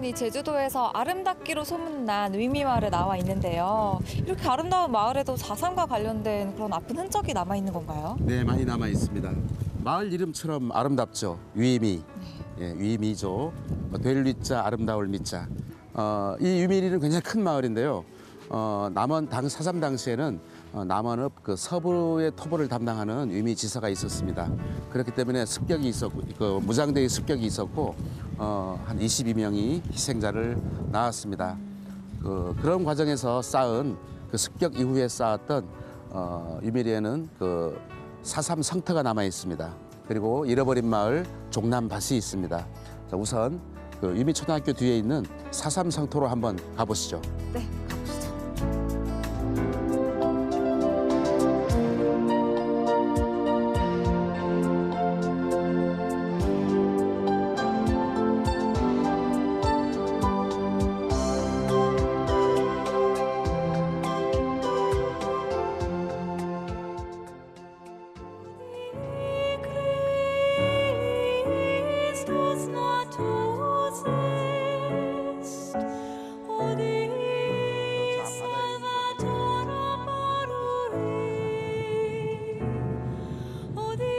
저는 이 제주도에서 아름답기로 소문난 위미마을에 나와 있는데요. 이렇게 아름다운 마을에도 4.3과 관련된 그런 아픈 흔적이 남아 있는 건가요? 네, 많이 남아 있습니다. 마을 이름처럼 아름답죠. 위미, 위미죠. 될 위자, 아름다울 미자. 이 위미리는 굉장히 큰 마을인데요. 남원 4.3 당시에는 남원읍 그 서부의 토벌을 담당하는 위미지사가 있었습니다. 그렇기 때문에 습격이 있었고, 그 무장대의 습격이 있었고, 한 22명이 희생자를 낳았습니다. 그런 과정에서 쌓은 그 습격 이후에 쌓았던 위미리에는 그 4.3 성터가 남아 있습니다. 그리고 잃어버린 마을 종남밭이 있습니다. 자, 우선 그 위미초등학교 뒤에 있는 4.3 성터로 한번 가보시죠. 네, 가보시죠. Christus natus est, odi Salvatorum morui, odi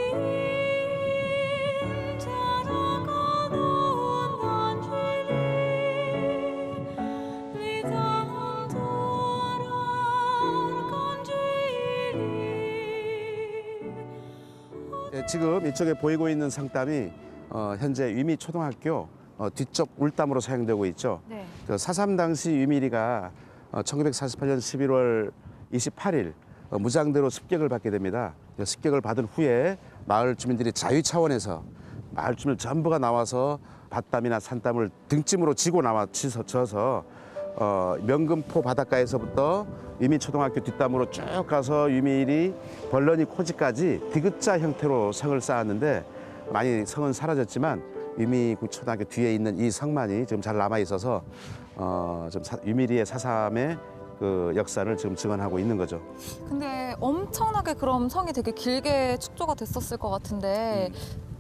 interrogadunt angeli, vidantur arcangeli. 지금 이쪽에 보이고 있는 성담이 현재 위미초등학교 뒤쪽 울담으로 사용되고 있죠. 네. 그 4.3 당시 위미리가 1948년 11월 28일 무장대로 습격을 받게 됩니다. 습격을 받은 후에 마을 주민들이 자유 차원에서 마을 주민 전부가 나와서 밭담이나 산담을 등짐으로 지고 져서 명금포 바닷가에서부터 위미초등학교 뒷담으로 쭉 가서 위미리 벌러니 코지까지 디귿자 형태로 성을 쌓았는데 많이 성은 사라졌지만 위미초등학교 뒤에 있는 이 성만이 지금 잘 남아 있어서 좀 위미리의 4.3의 그 역사를 지금 증언하고 있는 거죠. 근데 엄청나게 그럼 성이 되게 길게 축조가 됐었을 것 같은데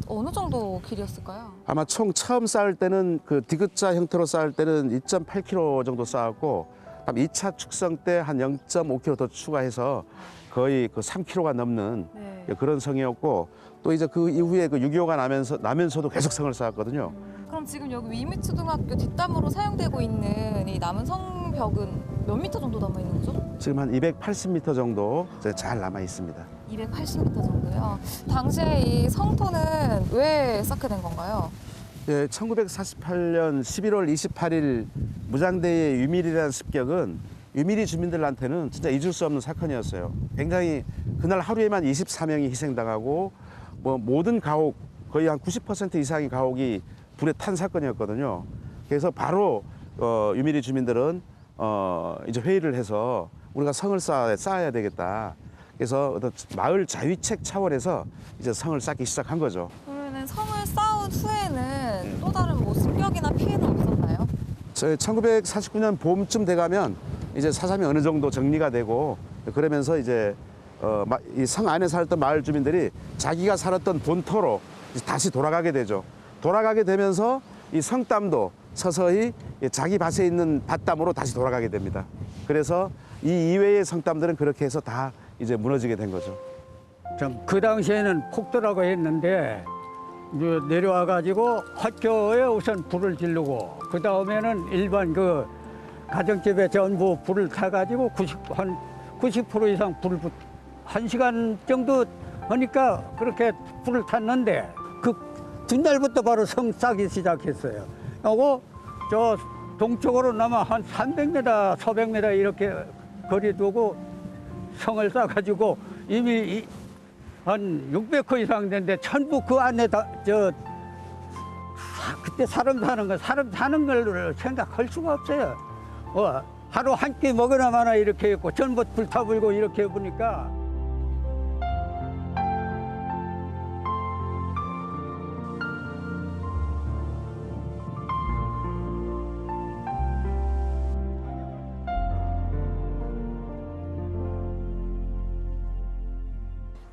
어느 정도 길이었을까요? 아마 총 처음 쌓을 때는 그 디귿자 형태로 쌓을 때는 2.8km 정도 쌓았고 2차 축성 때 한 0.5km 더 추가해서 거의 그 3km가 넘는 네. 그런 성이었고 또 이제 그 이후에 그 6.25가 나면서도 계속 성을 쌓았거든요. 그럼 지금 여기 위미초등학교 뒷담으로 사용되고 있는 이 남은 성벽은 몇 미터 정도 남아 있는 거죠? 지금 한 280m 정도 이제 잘 남아 있습니다. 280m 정도요. 당시에 이 성토는 왜 쌓게 된 건가요? 예, 1948년 11월 28일 무장대의 위밀이라는 습격은 위밀이 주민들한테는 진짜 잊을 수 없는 사건이었어요. 굉장히 그날 하루에만 24명이 희생당하고 뭐 모든 가옥 거의 한 90% 이상의 가옥이 불에 탄 사건이었거든요. 그래서 바로 위밀이 주민들은 이제 회의를 해서 우리가 성을 쌓아야 되겠다. 그래서 어떤 마을 자위책 차원에서 이제 성을 쌓기 시작한 거죠. 그러면은 성을 쌓은 후에는 또 다른 뭐 습격이나 피해는 없었나요? 1949년 봄쯤 돼가면 이제 4.3이 어느 정도 정리가 되고 그러면서 이제 이 성 안에 살았던 마을 주민들이 자기가 살았던 본토로 다시 돌아가게 되죠. 돌아가게 되면서 이 성담도 서서히 자기 밭에 있는 밭담으로 다시 돌아가게 됩니다. 그래서 이 이외의 성담들은 그렇게 해서 다 이제 무너지게 된 거죠. 참 그 당시에는 폭도라고 했는데 이제 내려와 가지고 학교에 우선 불을 지르고 그 다음에는 일반 그 가정집에 전부 불을 타 가지고 한 90% 이상 불을 1시간 정도 하니까 그렇게 불을 탔는데 그 뒷날부터 바로 성 쌓기 시작했어요. 하고 저 동쪽으로 나면 한 300m, 400m 이렇게 거리 두고 성을 쌓아가지고 이미 한 600호 이상 됐는데 전부 그 안에 그때 사람 사는 걸 생각할 수가 없어요. 하루 한 끼 먹으나 마나 이렇게 했고 전부 불타불고 이렇게 해보니까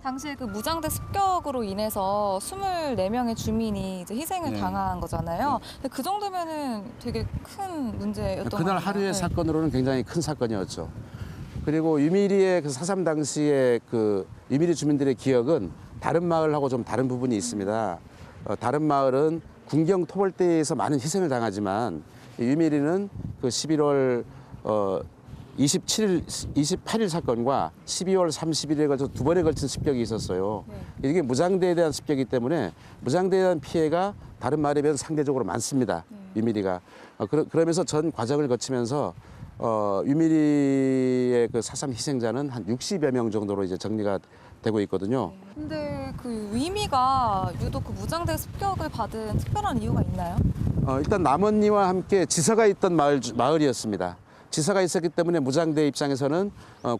당시에 그 무장대 습격으로 인해서 24명의 주민이 이제 희생을 네. 당한 거잖아요. 근데 그 정도면은 되게 큰 문제였던 것 그날 같아요. 하루의 네. 사건으로는 굉장히 큰 사건이었죠. 그리고 유미리의 그 4.3 당시에 그 유미리 주민들의 기억은 다른 마을하고 좀 다른 부분이 있습니다. 다른 마을은 군경 토벌대에서 많은 희생을 당하지만 유미리는 그 11월 28일 사건과 12월 30일에 걸쳐 두 번에 걸친 습격이 있었어요. 네. 이게 무장대에 대한 습격이기 때문에 무장대에 대한 피해가 다른 마을에 비해서 상대적으로 많습니다. 유미리가. 그러면서 전 과정을 거치면서 유미리의 그 4.3 희생자는 한 60여 명 정도로 이제 정리가 되고 있거든요. 근데 그 위미가 유독 그 무장대 습격을 받은 특별한 이유가 있나요? 일단 남언니와 함께 지사가 있던 마을이었습니다. 지사가 있었기 때문에 무장대 입장에서는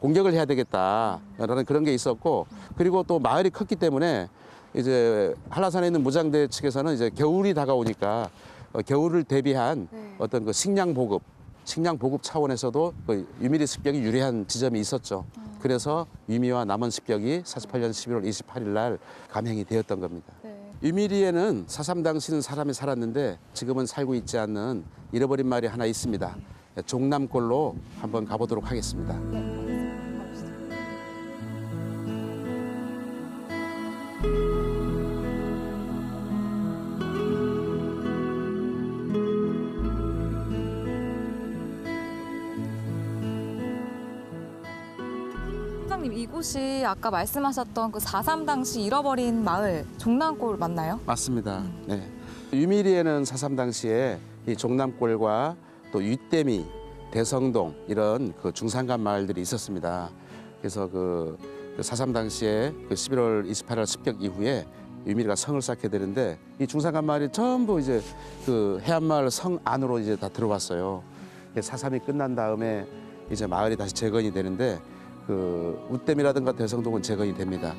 공격을 해야 되겠다라는 그런 게 있었고, 그리고 또 마을이 컸기 때문에 이제 한라산에 있는 무장대 측에서는 이제 겨울이 다가오니까 겨울을 대비한 네. 어떤 그 식량 보급 차원에서도 그 유미리 습격이 유리한 지점이 있었죠. 그래서 유미와 남원 습격이 48년 11월 28일 날 감행이 되었던 겁니다. 네. 유미리에는 4.3 당시는 사람이 살았는데 지금은 살고 있지 않는 잃어버린 마을이 하나 있습니다. 종남골로 한번 가보도록 하겠습니다. 선장님, 이곳이 아까 말씀하셨던 그 4.3 당시 잃어버린 마을 종남골 맞나요? 맞습니다. 네. 유미리에는 4.3 당시에 이 종남골과 또 윗대미, 대성동 이런 그 중산간 마을들이 있었습니다. 그래서 그 4.3 당시에 그 11월 28일 습격 이후에 유미리가 성을 쌓게 되는데 이 중산간 마을이 전부 이제 그 해안마을 성 안으로 이제 다 들어왔어요. 4.3이 끝난 다음에 이제 마을이 다시 재건이 되는데 그 웃댐이라든가 대성동은 재건이 됩니다.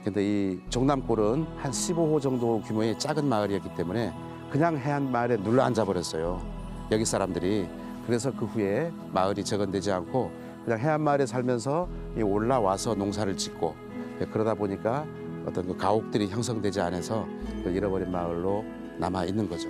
근데 이 종남골은 한 15호 정도 규모의 작은 마을이었기 때문에 그냥 해안 마을에 눌러 앉아 버렸어요. 여기 사람들이. 그래서 그 후에 마을이 재건되지 않고 그냥 해안 마을에 살면서 올라와서 농사를 짓고 그러다 보니까 어떤 그 가옥들이 형성되지 않아서 그 잃어버린 마을로 남아 있는 거죠.